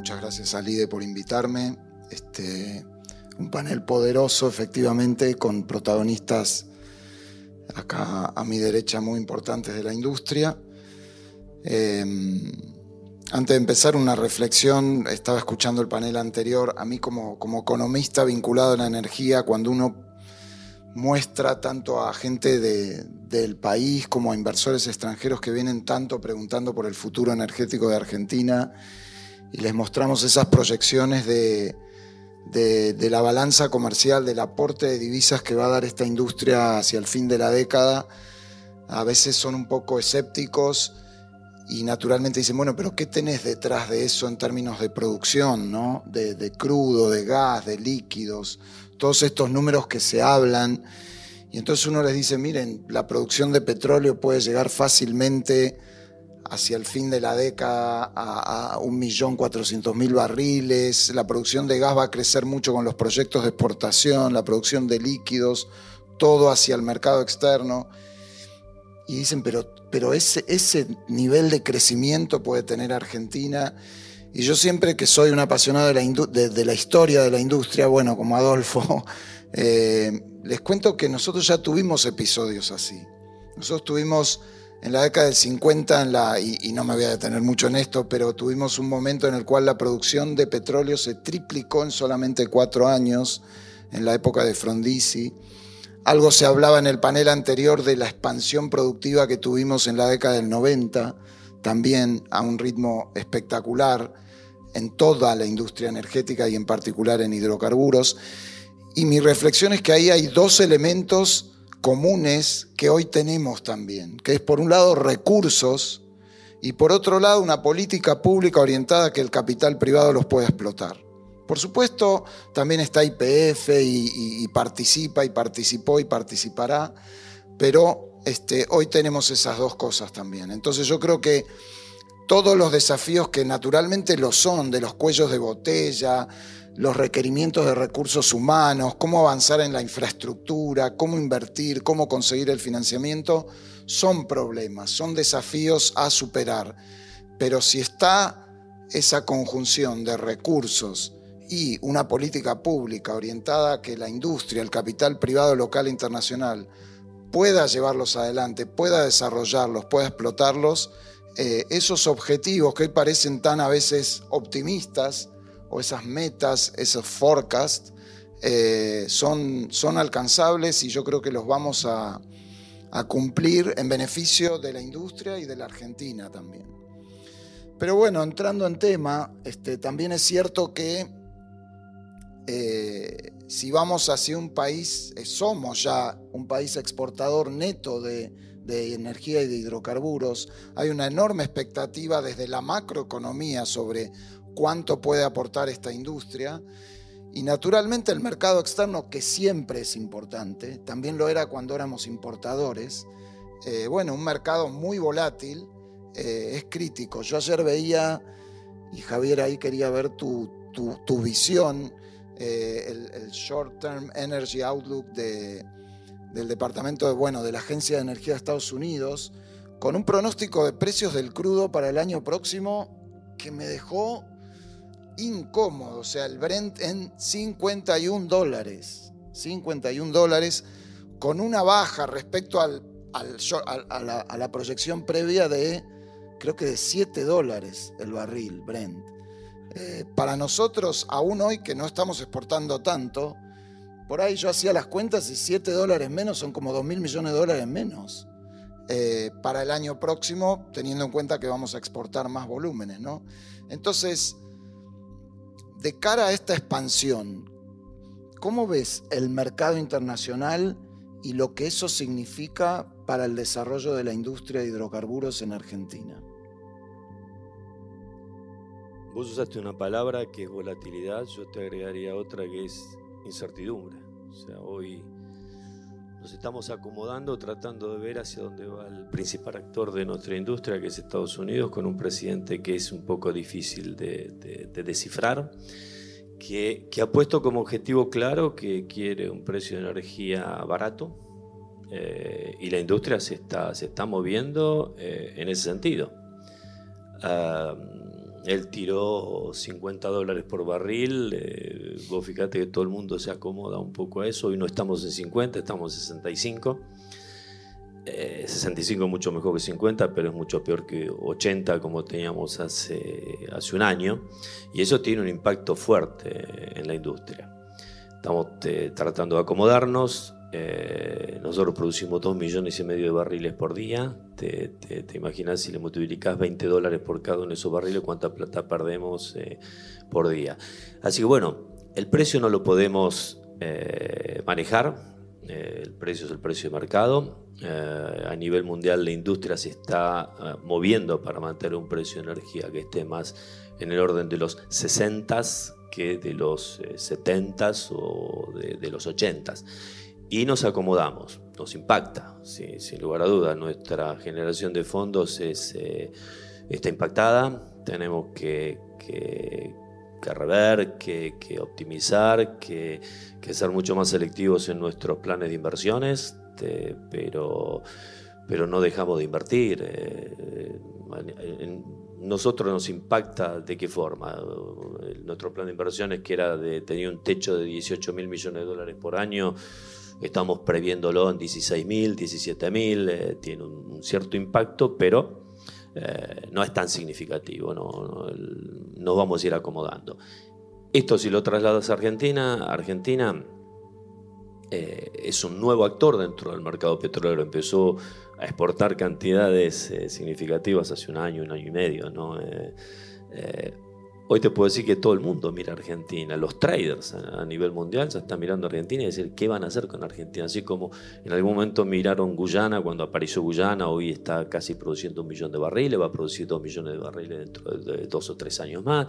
muchas gracias a Lide por invitarme. Un panel poderoso, efectivamente, con protagonistas acá a mi derecha muy importantes de la industria. Antes de empezar, una reflexión. Estaba escuchando el panel anterior. A mí como economista vinculado a la energía, cuando uno muestra tanto a gente del país como a inversores extranjeros que vienen tanto preguntando por el futuro energético de Argentina, y les mostramos esas proyecciones de la balanza comercial, del aporte de divisas que va a dar esta industria hacia el fin de la década, a veces son un poco escépticos y naturalmente dicen, bueno, pero ¿qué tenés detrás de eso en términos de producción, ¿no? De crudo, de gas, de líquidos, todos estos números que se hablan? Y entonces uno les dice, miren, la producción de petróleo puede llegar fácilmente hacia el fin de la década a 1.400.000 barriles, la producción de gas va a crecer mucho con los proyectos de exportación, la producción de líquidos, todo hacia el mercado externo. Y dicen, pero ese nivel de crecimiento puede tener Argentina. Y yo siempre, que soy un apasionado de la historia de la industria, bueno, como Adolfo, les cuento que nosotros ya tuvimos episodios así. Nosotros tuvimos en la década del 50, y no me voy a detener mucho en esto, pero tuvimos un momento en el cual la producción de petróleo se triplicó en solamente 4 años, en la época de Frondizi. Algo se hablaba en el panel anterior de la expansión productiva que tuvimos en la década del 90, también a un ritmo espectacular en toda la industria energética y en particular en hidrocarburos. Y mi reflexión es que ahí hay 2 elementos comunes que hoy tenemos también, que es por un lado recursos y por otro lado una política pública orientada a que el capital privado los pueda explotar. Por supuesto, también está YPF y participa y participó y participará, pero hoy tenemos esas 2 cosas también. Entonces yo creo que todos los desafíos que naturalmente lo son, de los cuellos de botella, los requerimientos de recursos humanos, cómo avanzar en la infraestructura, cómo invertir, cómo conseguir el financiamiento, son problemas, son desafíos a superar. Pero si está esa conjunción de recursos y una política pública orientada a que la industria, el capital privado local e internacional pueda llevarlos adelante, pueda desarrollarlos, pueda explotarlos, esos objetivos que hoy parecen tan a veces optimistas, o esas metas, esos forecasts, son alcanzables y yo creo que los vamos a cumplir en beneficio de la industria y de la Argentina también. Pero bueno, entrando en tema, también es cierto que si vamos hacia un país, somos ya un país exportador neto de energía y de hidrocarburos, hay una enorme expectativa desde la macroeconomía sobre cuánto puede aportar esta industria, y naturalmente el mercado externo, que siempre es importante, también lo era cuando éramos importadores, un mercado muy volátil, es crítico. Yo ayer veía, y Javier ahí quería ver tu visión, el Short Term Energy Outlook del departamento de la Agencia de Energía de Estados Unidos, con un pronóstico de precios del crudo para el año próximo que me dejó incómodo. O sea, el Brent en $51, con una baja respecto a la proyección previa de, creo que de $7 el barril Brent. Para nosotros, aún hoy que no estamos exportando tanto, por ahí yo hacía las cuentas y $7 menos son como $2.000 millones menos para el año próximo, teniendo en cuenta que vamos a exportar más volúmenes, ¿no? Entonces, de cara a esta expansión, ¿cómo ves el mercado internacional y lo que eso significa para el desarrollo de la industria de hidrocarburos en Argentina? Vos usaste una palabra que es volatilidad, yo te agregaría otra que es incertidumbre. O sea, hoy nos estamos acomodando, tratando de ver hacia dónde va el principal actor de nuestra industria, que es Estados Unidos, con un presidente que es un poco difícil de descifrar, que ha puesto como objetivo claro que quiere un precio de energía barato, y la industria se está moviendo en ese sentido. él tiró $50 por barril. Vos fíjate que todo el mundo se acomoda un poco a eso. Hoy no estamos en 50, estamos en 65. 65 es mucho mejor que 50, pero es mucho peor que 80 como teníamos hace un año. Y eso tiene un impacto fuerte en la industria. Estamos tratando de acomodarnos. Nosotros producimos 2,5 millones de barriles por día. Te imaginas, si le multiplicás $20 por cada uno de esos barriles, cuánta plata perdemos por día. Así que bueno, el precio no lo podemos manejar. El precio es el precio de mercado. A nivel mundial la industria se está moviendo para mantener un precio de energía que esté más en el orden de los 60s que de los 70s o de los 80s. Y nos acomodamos, nos impacta, sí, sin lugar a dudas. Nuestra generación de fondos está impactada. Tenemos que rever, que optimizar, que ser mucho más selectivos en nuestros planes de inversiones, pero no dejamos de invertir. Nosotros nos impacta de qué forma. Nuestro plan de inversiones, que tenía un techo de $18.000 millones por año, estamos previéndolo en 16.000, 17.000. Tiene un cierto impacto, pero no es tan significativo. No vamos a ir acomodando. Esto, si lo trasladas a Argentina es un nuevo actor dentro del mercado petrolero. Empezó a exportar cantidades significativas hace un año y medio, ¿no? Hoy te puedo decir que todo el mundo mira a Argentina. Los traders a nivel mundial ya están mirando a Argentina y decir qué van a hacer con Argentina. Así como en algún momento miraron Guyana, cuando apareció Guyana, hoy está casi produciendo 1 millón de barriles, va a producir 2 millones de barriles dentro de 2 o 3 años más.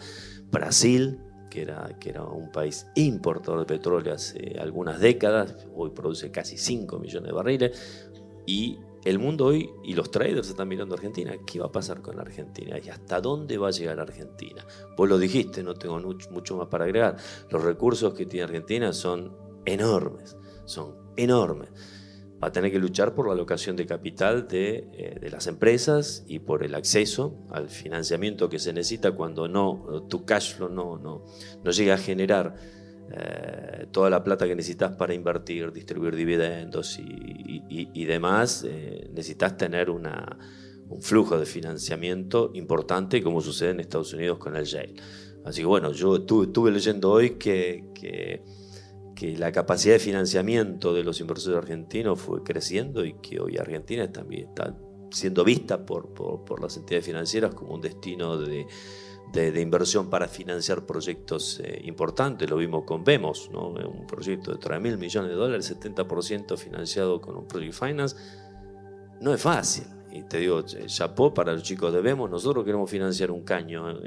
Brasil, que era un país importador de petróleo hace algunas décadas, hoy produce casi 5 millones de barriles. Y el mundo hoy y los traders están mirando a Argentina. ¿Qué va a pasar con Argentina? ¿Y hasta dónde va a llegar Argentina? Vos lo dijiste, no tengo mucho más para agregar. Los recursos que tiene Argentina son enormes. Va a tener que luchar por la alocación de capital de las empresas y por el acceso al financiamiento que se necesita cuando tu cash flow no llega a generar toda la plata que necesitas para invertir, distribuir dividendos y demás. Necesitas tener un flujo de financiamiento importante, como sucede en Estados Unidos con el Yale. Así que bueno, yo estuve leyendo hoy que la capacidad de financiamiento de los inversores argentinos fue creciendo y que hoy Argentina también está siendo vista por las entidades financieras como un destino de inversión para financiar proyectos importantes. Lo vimos con Vemos, ¿no? Un proyecto de $3.000 millones, 70% financiado con un project finance. No es fácil. Y te digo, chapó para los chicos de Vemos. Nosotros queremos financiar un caño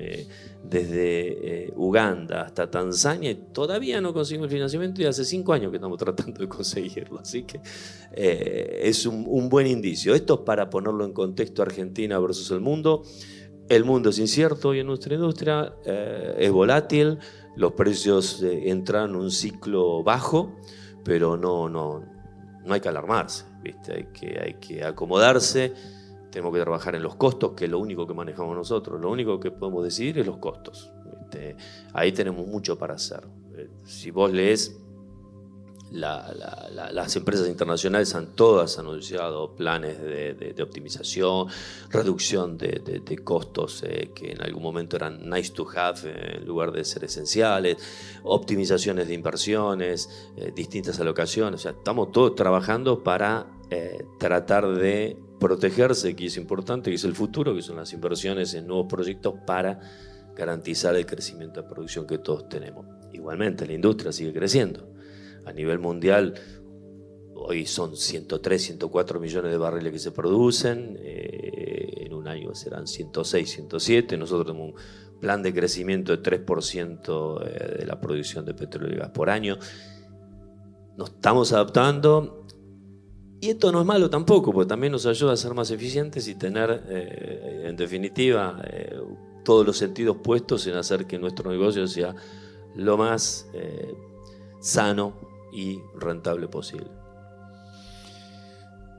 desde Uganda hasta Tanzania y todavía no conseguimos el financiamiento, y hace 5 años que estamos tratando de conseguirlo. Así que es un buen indicio. Esto es para ponerlo en contexto: Argentina versus el mundo. El mundo es incierto hoy en nuestra industria, es volátil, los precios entran en un ciclo bajo, pero no hay que alarmarse, ¿viste? Hay que acomodarse. Tenemos que trabajar en los costos, que es lo único que manejamos nosotros. Lo único que podemos decidir es los costos, ¿viste? Ahí tenemos mucho para hacer. Si vos lees, las empresas internacionales han todas anunciado planes de optimización, reducción de costos que en algún momento eran nice to have en lugar de ser esenciales, optimizaciones de inversiones, distintas alocaciones. O sea, estamos todos trabajando para tratar de protegerse, que es importante, que es el futuro, que son las inversiones en nuevos proyectos para garantizar el crecimiento de producción que todos tenemos. Igualmente, la industria sigue creciendo. A nivel mundial, hoy son 103, 104 millones de barriles que se producen. En un año serán 106, 107. Nosotros tenemos un plan de crecimiento de 3% de la producción de petróleo y gas por año. Nos estamos adaptando. Y esto no es malo tampoco, porque también nos ayuda a ser más eficientes y tener, en definitiva, todos los sentidos puestos en hacer que nuestro negocio sea lo más sano y rentable posible.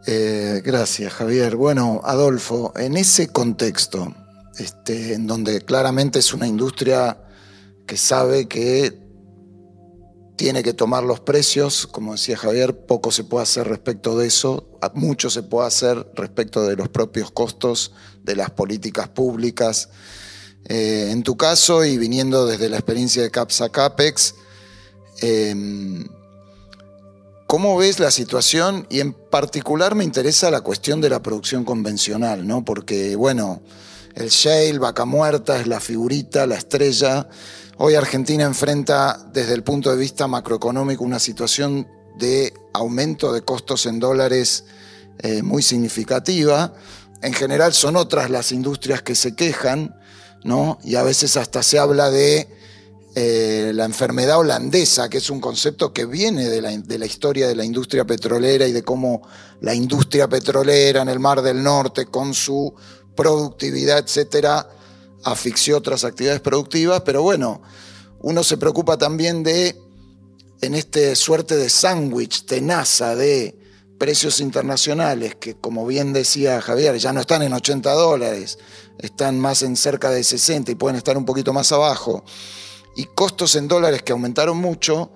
Gracias, Javier. Bueno, Adolfo, en ese contexto, en donde claramente es una industria que sabe que tiene que tomar los precios. Como decía Javier, poco se puede hacer respecto de eso, mucho se puede hacer respecto de los propios costos de las políticas públicas. En tu caso, y viniendo desde la experiencia de CAPSA CAPEX, ¿cómo ves la situación? Y en particular me interesa la cuestión de la producción convencional, ¿no? Porque, bueno, el shale, Vaca Muerta, es la figurita, la estrella. Hoy Argentina enfrenta, desde el punto de vista macroeconómico, una situación de aumento de costos en dólares muy significativa. En general son otras las industrias que se quejan, ¿no? Y a veces hasta se habla de la enfermedad holandesa, que es un concepto que viene de la historia de la industria petrolera y de cómo la industria petrolera en el Mar del Norte, con su productividad, etcétera, asfixió otras actividades productivas. Pero bueno, uno se preocupa también en este suerte de sándwich tenaza de precios internacionales que, como bien decía Javier, ya no están en $80, están más en cerca de 60 y pueden estar un poquito más abajo, y costos en dólares que aumentaron mucho.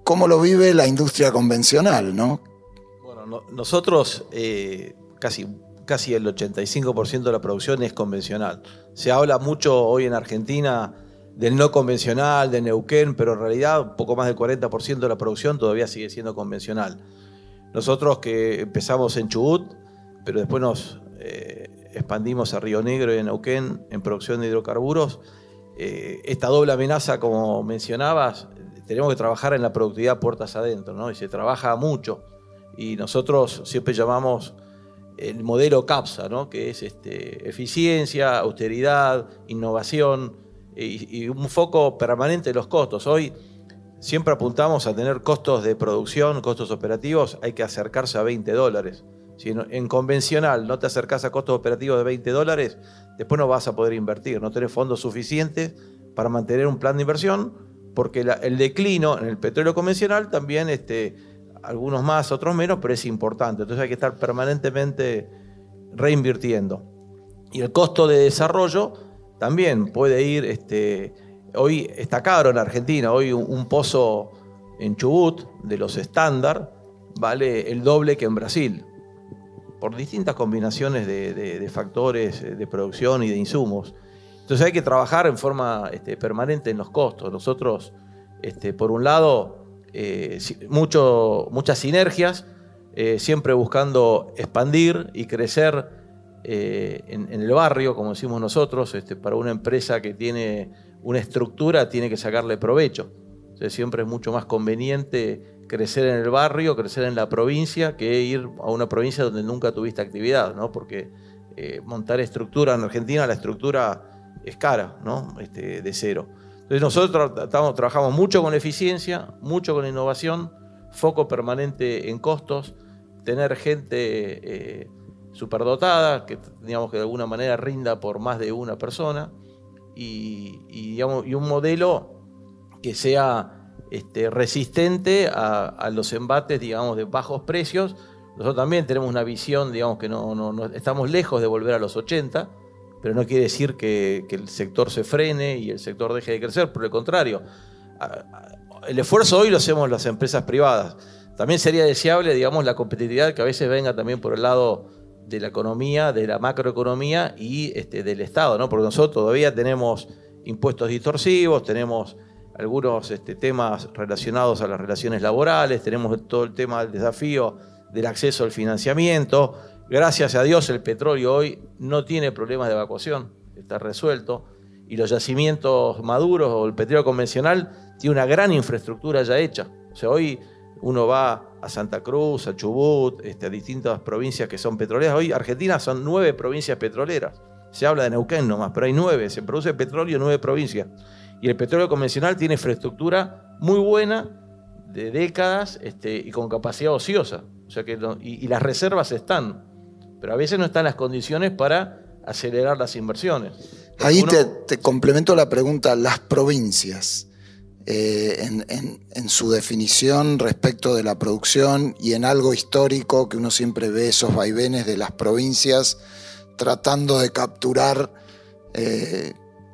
¿Cómo lo vive la industria convencional, no? Bueno, nosotros casi el 85% de la producción es convencional. Se habla mucho hoy en Argentina del no convencional, de Neuquén, pero en realidad un poco más del 40% de la producción todavía sigue siendo convencional. Nosotros que empezamos en Chubut, pero después nos expandimos a Río Negro y a Neuquén en producción de hidrocarburos, esta doble amenaza, como mencionabas, tenemos que trabajar en la productividad puertas adentro, ¿no? Y se trabaja mucho. Y nosotros siempre llamamos el modelo CAPSA, ¿no? Que es eficiencia, austeridad, innovación y un foco permanente en los costos. Hoy siempre apuntamos a tener costos de producción, costos operativos, hay que acercarse a $20. Si en convencional no te acercás a costos operativos de $20, después no vas a poder invertir, no tenés fondos suficientes para mantener un plan de inversión, porque el declino en el petróleo convencional también, algunos más, otros menos, pero es importante. Entonces hay que estar permanentemente reinvirtiendo. Y el costo de desarrollo también puede ir, hoy está caro en Argentina, hoy un pozo en Chubut de los estándar vale el doble que en Brasil, por distintas combinaciones de factores de producción y de insumos. Entonces hay que trabajar en forma permanente en los costos. Nosotros, por un lado, muchas sinergias, siempre buscando expandir y crecer en el barrio, como decimos nosotros. Para una empresa que tiene una estructura tiene que sacarle provecho. O sea, siempre es mucho más conveniente crecer en el barrio, crecer en la provincia, que ir a una provincia donde nunca tuviste actividad, ¿no? Porque montar estructura en Argentina, la estructura es cara, ¿no? De cero. Entonces nosotros trabajamos mucho con eficiencia, mucho con innovación, foco permanente en costos, tener gente superdotada, que digamos que de alguna manera rinda por más de una persona, y un modelo que sea resistente a los embates, digamos, de bajos precios. Nosotros también tenemos una visión, digamos, que no estamos lejos de volver a los 80, pero no quiere decir que el sector se frene y el sector deje de crecer. Por el contrario, el esfuerzo hoy lo hacemos las empresas privadas. También sería deseable, digamos, la competitividad que a veces venga también por el lado de la economía, de la macroeconomía y del Estado, ¿no? Porque nosotros todavía tenemos impuestos distorsivos, tenemos algunos temas relacionados a las relaciones laborales, tenemos todo el tema del desafío del acceso al financiamiento. Gracias a Dios el petróleo hoy no tiene problemas de evacuación, está resuelto, y los yacimientos maduros o el petróleo convencional tiene una gran infraestructura ya hecha. O sea, hoy uno va a Santa Cruz, a Chubut, a distintas provincias que son petroleras. Hoy Argentina son 9 provincias petroleras. Se habla de Neuquén nomás, pero hay 9, se produce petróleo en 9 provincias. Y el petróleo convencional tiene infraestructura muy buena, de décadas, y con capacidad ociosa. O sea que y las reservas están, pero a veces no están las condiciones para acelerar las inversiones. Ahí te complemento la pregunta, las provincias, en su definición respecto de la producción y en algo histórico que uno siempre ve esos vaivenes de las provincias tratando de capturar,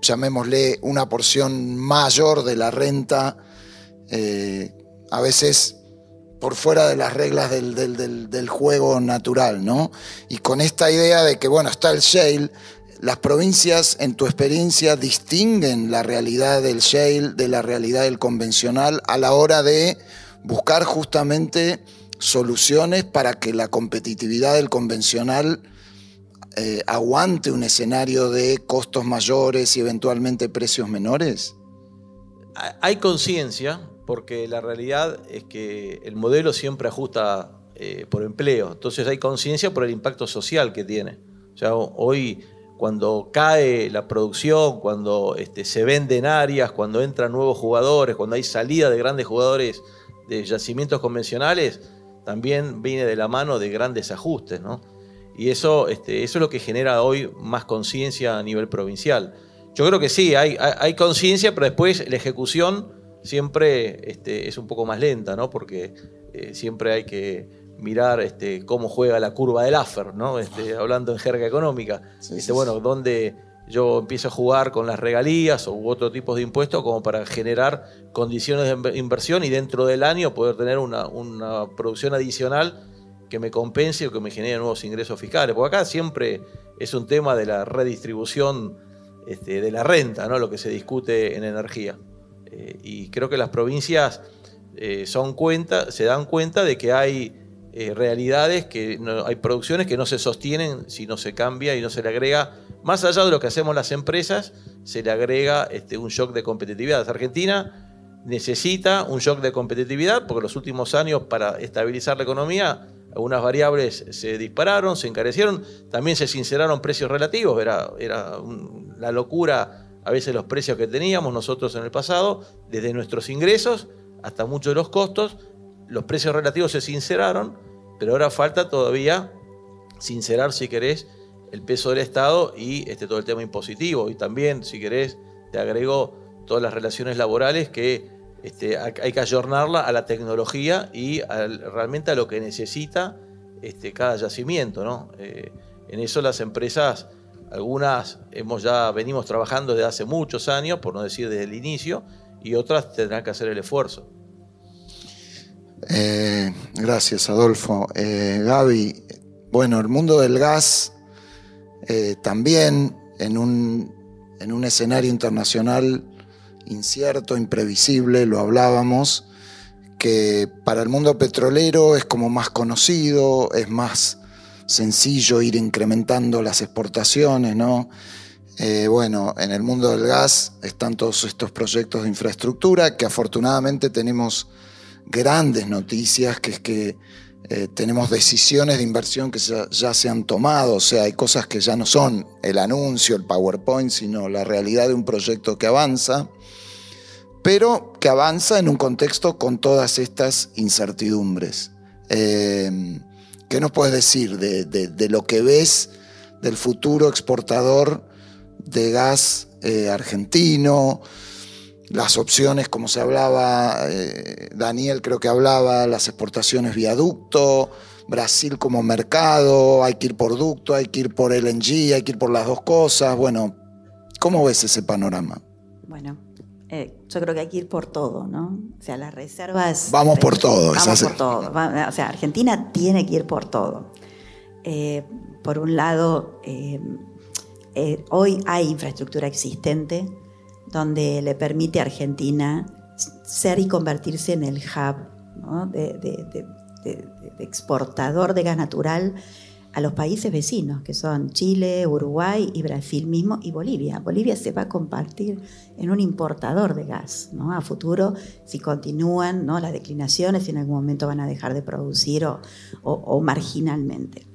llamémosle, una porción mayor de la renta, a veces por fuera de las reglas del juego natural, ¿no? Y con esta idea de que, bueno, está el shale, las provincias, en tu experiencia, distinguen la realidad del shale de la realidad del convencional a la hora de buscar justamente soluciones para que la competitividad del convencional aguante un escenario de costos mayores y eventualmente precios menores? Hay conciencia, porque la realidad es que el modelo siempre ajusta por empleo. Entonces hay conciencia por el impacto social que tiene. O sea, hoy, cuando cae la producción, cuando se venden áreas, cuando entran nuevos jugadores, cuando hay salida de grandes jugadores de yacimientos convencionales, también viene de la mano de grandes ajustes, ¿no? Y eso es lo que genera hoy más conciencia a nivel provincial. Yo creo que sí, hay conciencia, pero después la ejecución siempre es un poco más lenta, ¿no? Porque siempre hay que mirar cómo juega la curva del Laffer, ¿no? Hablando en jerga económica. Bueno, donde yo empiezo a jugar con las regalías u otro tipo de impuestos como para generar condiciones de inversión y dentro del año poder tener una producción adicional que me compense o que me genere nuevos ingresos fiscales. Porque acá siempre es un tema de la redistribución de la renta, ¿no? Lo que se discute en energía. Y creo que las provincias se dan cuenta de que hay realidades, que hay producciones que no se sostienen si no se cambia y no se le agrega, más allá de lo que hacemos las empresas, se le agrega un shock de competitividad. Argentina necesita un shock de competitividad porque los últimos años, para estabilizar la economía, algunas variables se dispararon, se encarecieron, también se sinceraron precios relativos, era la locura a veces los precios que teníamos nosotros en el pasado, desde nuestros ingresos hasta muchos de los costos, los precios relativos se sinceraron, pero ahora falta todavía sincerar, si querés, el peso del Estado y todo el tema impositivo. Y también, si querés, te agrego todas las relaciones laborales que hay que ayornarla a la tecnología y realmente a lo que necesita cada yacimiento, ¿no? En eso las empresas, algunas venimos trabajando desde hace muchos años, por no decir desde el inicio, y otras tendrán que hacer el esfuerzo. Gracias, Adolfo. Gaby, bueno, el mundo del gas también en un escenario internacional incierto, imprevisible, lo hablábamos, que para el mundo petrolero es como más conocido, es más sencillo ir incrementando las exportaciones, ¿no? Bueno, en el mundo del gas están todos estos proyectos de infraestructura que afortunadamente tenemos grandes noticias, que es que tenemos decisiones de inversión que ya se han tomado, o sea, hay cosas que ya no son el anuncio, el PowerPoint, sino la realidad de un proyecto que avanza, pero que avanza en un contexto con todas estas incertidumbres. ¿Qué nos puedes decir de lo que ves del futuro exportador de gas argentino? Las opciones, como se hablaba, Daniel creo que hablaba, las exportaciones vía ducto, Brasil como mercado, hay que ir por ducto, hay que ir por LNG, hay que ir por las dos cosas. Bueno, ¿cómo ves ese panorama? Bueno, yo creo que hay que ir por todo, ¿no? O sea, las reservas... Vamos por todo. Vamos por todo. O sea, Argentina tiene que ir por todo. Por un lado, hoy hay infraestructura existente donde le permite a Argentina ser y convertirse en el hub, ¿no? de exportador de gas natural a los países vecinos, que son Chile, Uruguay y Brasil mismo, y Bolivia. Bolivia se va a convertir en un importador de gas, ¿no? A futuro, si continúan, ¿no?, las declinaciones, si en algún momento van a dejar de producir o marginalmente.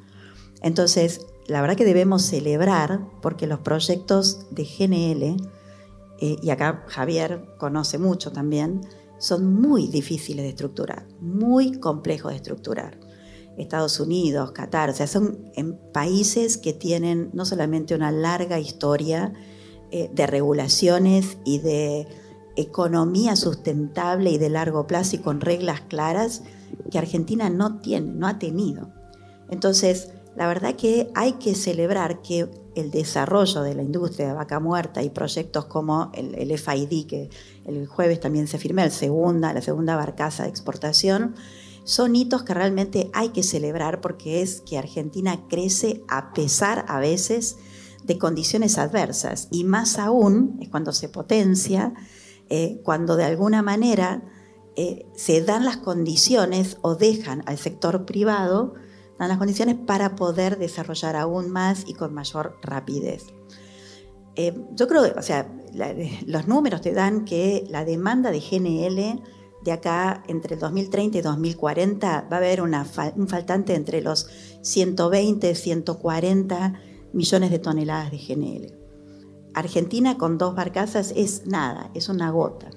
Entonces, la verdad que debemos celebrar, porque los proyectos de GNL, y acá Javier conoce mucho también, son muy difíciles de estructurar, muy complejos de estructurar. Estados Unidos, Qatar, o sea, son países que tienen no solamente una larga historia de regulaciones y de economía sustentable y de largo plazo y con reglas claras que Argentina no tiene, no ha tenido. Entonces, la verdad que hay que celebrar que el desarrollo de la industria de vaca muerta y proyectos como el FID, que el jueves también se firmó, la segunda barcaza de exportación, son hitos que realmente hay que celebrar, porque es que Argentina crece a pesar a veces de condiciones adversas, y más aún es cuando se potencia, cuando de alguna manera se dan las condiciones o dejan al sector privado, dan las condiciones para poder desarrollar aún más y con mayor rapidez. Yo creo que, o sea, los números te dan que la demanda de GNL de acá entre el 2030 y 2040 va a haber un faltante entre los 120 y 140 millones de toneladas de GNL. Argentina con 2 barcazas es nada, es una gota.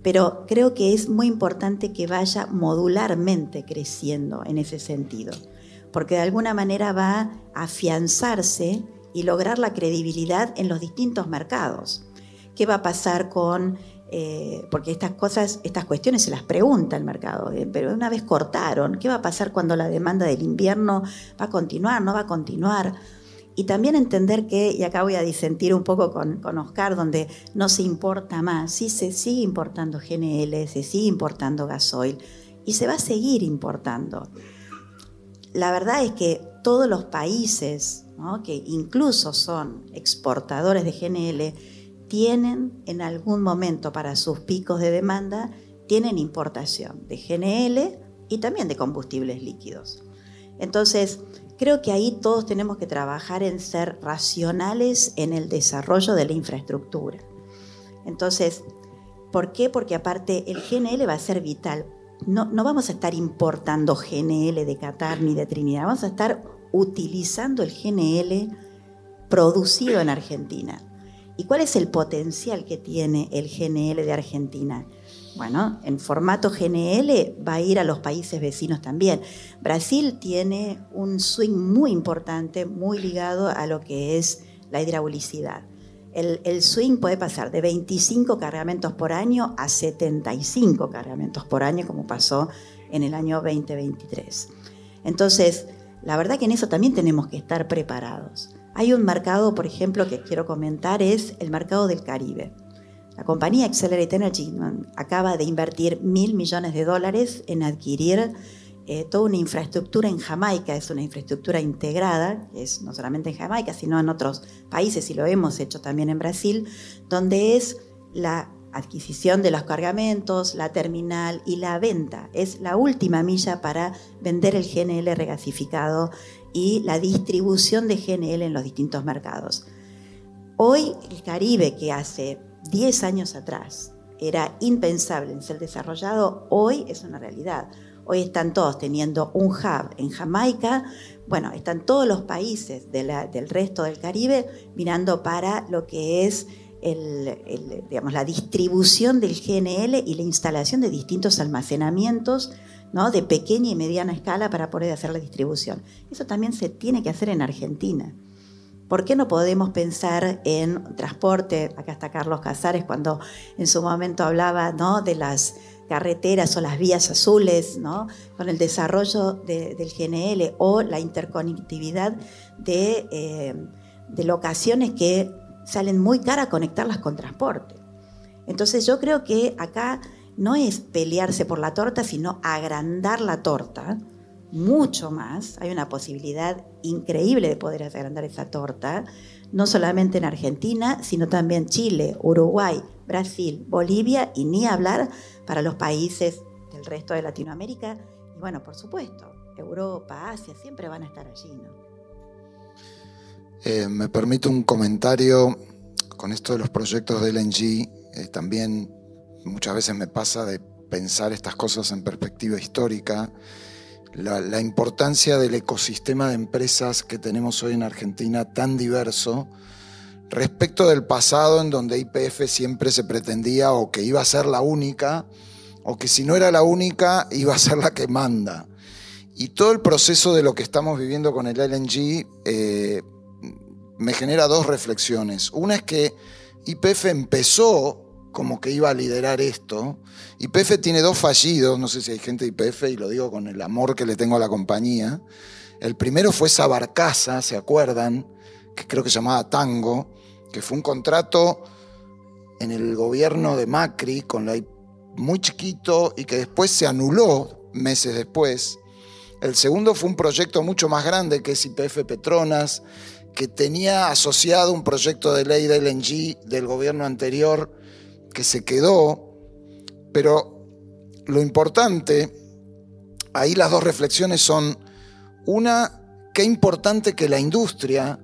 Pero creo que es muy importante que vaya modularmente creciendo en ese sentido, porque de alguna manera va a afianzarse y lograr la credibilidad en los distintos mercados. ¿Qué va a pasar con...? Porque estas cuestiones se las pregunta el mercado, pero una vez cortaron, ¿qué va a pasar cuando la demanda del invierno va a continuar, no va a continuar? Y también entender que, y acá voy a disentir un poco con Oscar, donde no se importa más, sí se sigue importando GNL, se sigue importando gasoil y se va a seguir importando. La verdad es que todos los países, ¿no?, que incluso son exportadores de GNL, tienen en algún momento para sus picos de demanda, tienen importación de GNL y también de combustibles líquidos. Entonces, creo que ahí todos tenemos que trabajar en ser racionales en el desarrollo de la infraestructura. Entonces, ¿por qué? Porque aparte el GNL va a ser vital. No vamos a estar importando GNL de Qatar ni de Trinidad, vamos a estar utilizando el GNL producido en Argentina. ¿Y cuál es el potencial que tiene el GNL de Argentina? Bueno, en formato GNL va a ir a los países vecinos también. Brasil tiene un swing muy importante, muy ligado a lo que es la hidraulicidad. El swing puede pasar de 25 cargamentos por año a 75 cargamentos por año, como pasó en el año 2023. Entonces, la verdad que en eso también tenemos que estar preparados. Hay un mercado, por ejemplo, que quiero comentar, es el mercado del Caribe. La compañía Accelerate Energy acaba de invertir $1.000 millones en adquirir toda una infraestructura en Jamaica. Es una infraestructura integrada, es no solamente en Jamaica, sino en otros países, y lo hemos hecho también en Brasil, donde es la adquisición de los cargamentos, la terminal y la venta. Es la última milla para vender el GNL regasificado y la distribución de GNL en los distintos mercados. Hoy el Caribe, que hace 10 años atrás era impensable en ser desarrollado, hoy es una realidad. Hoy están todos teniendo un hub en Jamaica. Bueno, están todos los países del resto del Caribe mirando para lo que es la distribución del GNL y la instalación de distintos almacenamientos, ¿no?, de pequeña y mediana escala para poder hacer la distribución. Eso también se tiene que hacer en Argentina. ¿Por qué no podemos pensar en transporte? Acá está Carlos Casares, cuando en su momento hablaba, ¿no?, de las carreteras o las vías azules, ¿no?, con el desarrollo del GNL, o la interconectividad de locaciones que salen muy caras conectarlas con transporte. Entonces yo creo que acá no es pelearse por la torta, sino agrandar la torta mucho más. Hay una posibilidad increíble de poder agrandar esa torta, no solamente en Argentina, sino también Chile, Uruguay, Brasil, Bolivia, y ni hablar para los países del resto de Latinoamérica. Y bueno, por supuesto, Europa, Asia, siempre van a estar allí, ¿no? Me permito un comentario con esto de los proyectos de LNG. También muchas veces me pasa de pensar estas cosas en perspectiva histórica. La importancia del ecosistema de empresas que tenemos hoy en Argentina, tan diverso, respecto del pasado, en donde YPF siempre se pretendía o que iba a ser la única, o que si no era la única, iba a ser la que manda. Y todo el proceso de lo que estamos viviendo con el LNG me genera 2 reflexiones. Una es que YPF empezó como que iba a liderar esto. YPF tiene 2 fallidos, no sé si hay gente de YPF, y lo digo con el amor que le tengo a la compañía. El primero fue esa barcaza, ¿se acuerdan? Que creo que se llamaba Tango, que fue un contrato en el gobierno de Macri, muy chiquito, y que después se anuló meses después. El segundo fue un proyecto mucho más grande, que es YPF Petronas, que tenía asociado un proyecto de ley de LNG del gobierno anterior que se quedó. Pero lo importante, ahí las dos reflexiones son: una, qué importante que la industria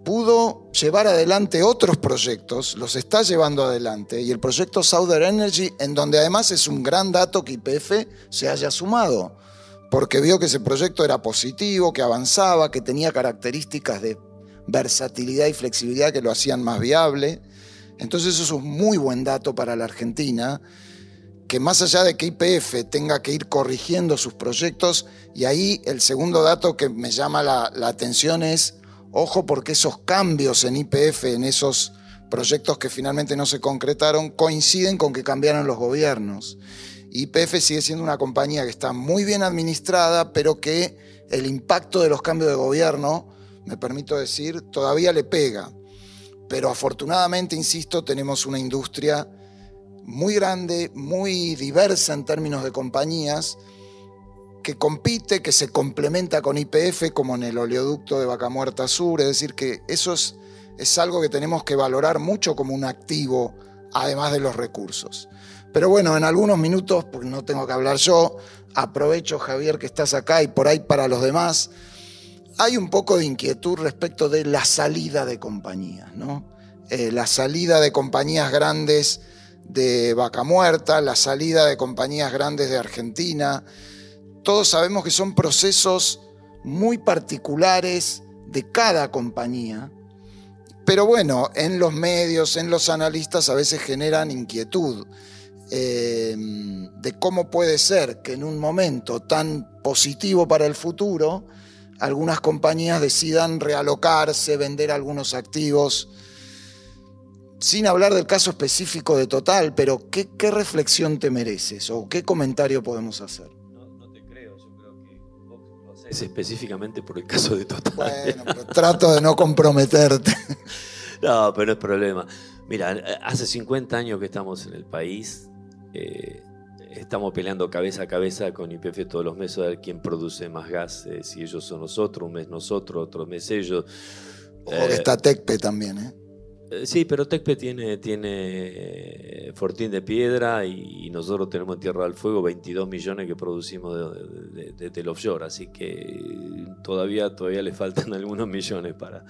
pudo llevar adelante otros proyectos, los está llevando adelante, y el proyecto Southern Energy, en donde además es un gran dato que YPF se haya sumado, porque vio que ese proyecto era positivo, que avanzaba, que tenía características de versatilidad y flexibilidad que lo hacían más viable. Entonces eso es un muy buen dato para la Argentina, que más allá de que YPF tenga que ir corrigiendo sus proyectos, y ahí el segundo dato que me llama la atención es, ojo, porque esos cambios en YPF, en esos proyectos que finalmente no se concretaron, coinciden con que cambiaron los gobiernos. YPF sigue siendo una compañía que está muy bien administrada, pero que el impacto de los cambios de gobierno, me permito decir, todavía le pega. Pero afortunadamente, insisto, tenemos una industria muy grande, muy diversa en términos de compañías, que compite, que se complementa con YPF, como en el oleoducto de Vaca Muerta Sur. Es decir, que eso es algo que tenemos que valorar mucho como un activo, además de los recursos. Pero bueno, en algunos minutos, porque no tengo que hablar yo, aprovecho, Javier, que estás acá, y por ahí para los demás, hay un poco de inquietud respecto de la salida de compañías, ¿no? La salida de compañías grandes de Vaca Muerta, la salida de compañías grandes de Argentina. Todos sabemos que son procesos muy particulares de cada compañía, pero bueno, en los medios, en los analistas a veces generan inquietud de cómo puede ser que en un momento tan positivo para el futuro algunas compañías decidan realocarse, vender algunos activos. Sin hablar del caso específico de Total, pero ¿qué reflexión te mereces o qué comentario podemos hacer? No te creo, yo creo que vos lo haces específicamente por el caso de Total. Bueno, pero trato de no comprometerte. No, pero no es problema. Mira, hace 50 años que estamos en el país, estamos peleando cabeza a cabeza con YPF todos los meses a ver quién produce más gas, si ellos son nosotros, un mes nosotros, otro mes ellos. Ojo que está Tecpe también, ¿eh? Sí, pero Tecpe tiene Fortín de Piedra y nosotros tenemos en Tierra del Fuego 22 millones que producimos del offshore, así que todavía le faltan algunos millones para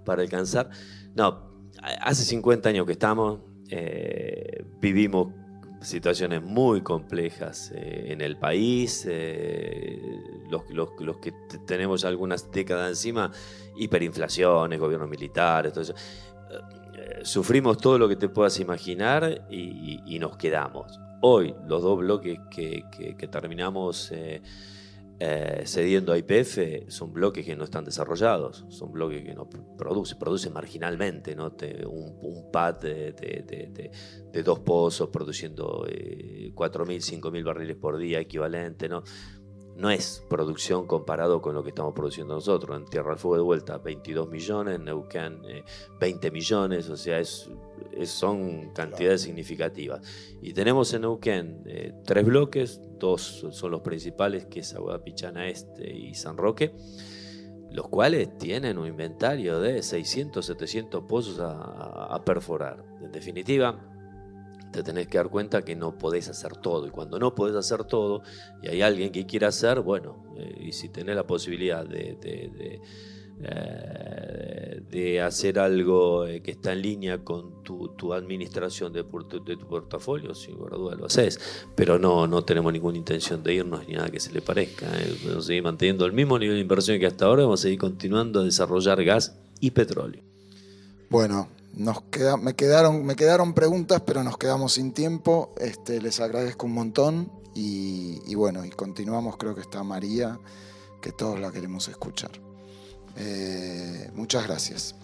alcanzar. No, hace 50 años que estamos, vivimos situaciones muy complejas en el país, los que tenemos ya algunas décadas encima, hiperinflaciones, gobiernos militares, todo eso. Sufrimos todo lo que te puedas imaginar y nos quedamos. Hoy los dos bloques que terminamos cediendo a YPF son bloques que no están desarrollados, son bloques que no producen marginalmente, ¿no? Un pad de 2 pozos produciendo 4.000, 5.000 barriles por día equivalente, ¿no? No es producción comparado con lo que estamos produciendo nosotros. En Tierra del Fuego de vuelta 22 millones, en Neuquén 20 millones, o sea, son cantidades significativas. Y tenemos en Neuquén 3 bloques, 2 son los principales, que es Aguada Pichana Este y San Roque, los cuales tienen un inventario de 600, 700 pozos a perforar. En definitiva, te tenés que dar cuenta que no podés hacer todo, y cuando no podés hacer todo y hay alguien que quiera hacer, bueno, y si tenés la posibilidad de hacer algo que está en línea con tu administración de tu portafolio, sin lugar a duda lo haces, pero no tenemos ninguna intención de irnos ni nada que se le parezca. Vamos a seguir manteniendo el mismo nivel de inversión que hasta ahora, vamos a seguir continuando a desarrollar gas y petróleo. Bueno, me quedaron preguntas, pero nos quedamos sin tiempo. Les agradezco un montón y bueno, y continuamos. Creo que está María, que todos la queremos escuchar. Muchas gracias.